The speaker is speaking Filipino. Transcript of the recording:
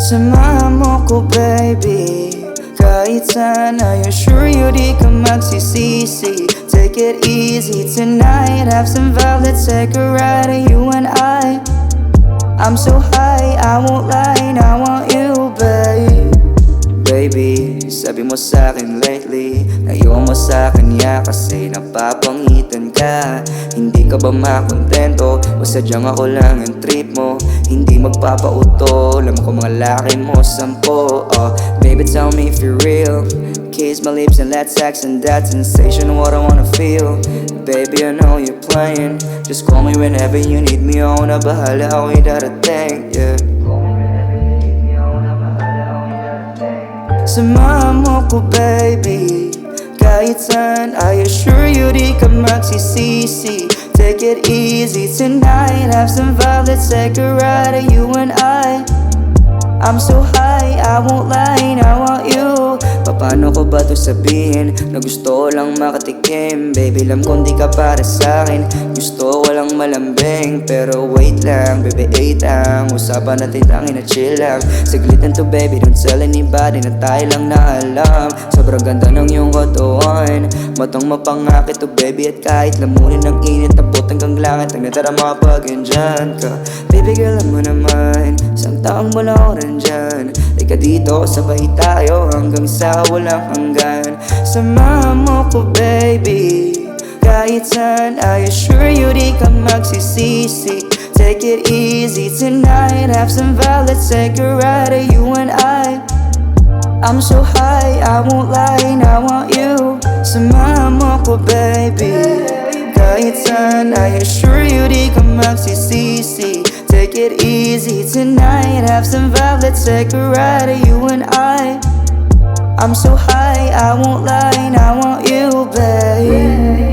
Samahan mo ko baby, kahit saan. I assure you di ka magsisisi. Take it easy tonight, have some vibe, let's take a ride. You and I'm so high, I won't lie, I want you babe. Baby, sabi mo sa'kin lately, ayaw mo sa'kin ya kasi napapangitan ka. Hindi ka ba makontento o sadyang ako lang ang trip mo? Hindi magpapauto, alam ko mga laki mo 10. Baby tell me if you're real, kiss my lips and let's sex and that sensation what I wanna feel. Baby I know you're playing, just call me whenever you need me. Ako na bahala, ako'y darating, yeah. Samahan mo ko baby, kahit saan. I assure you di ka magsisisi. Take it easy tonight, have some vibe, let's take a ride. You and I'm so high, I won't lie, I want you. Paano ko ba to sabihin na gusto ko lang makatikim? Baby, alam kong di ka para sa'kin, gusto ko lang malambing. Pero wait lang, baby, lang. Usapan natin tangin na chill lang. Saglit to baby, don't tell anybody na tayo lang na alam. Sobrang ganda ng iyong katawan, matang mapangakit to baby. At kahit lamunin ng init, abot hanggang langit, ang nadarama pag andyan ka. Baby girl, alam mo naman, isang taong mula ako nandyan. Ika dito, sabay tayo hanggang sa walang hanggan. Samahan mo ko baby, kahit saan. I assure you di ka magsisisi. Take it easy tonight, have some vibe, let's take a ride. You and I'm so high, I won't lie, I want you. Samahan mo ko baby, kahit saan. I assure you di ka magsisisi. Take it easy tonight, have some vibe, let's take a ride. You and I'm so high, I won't lie, I want you babe.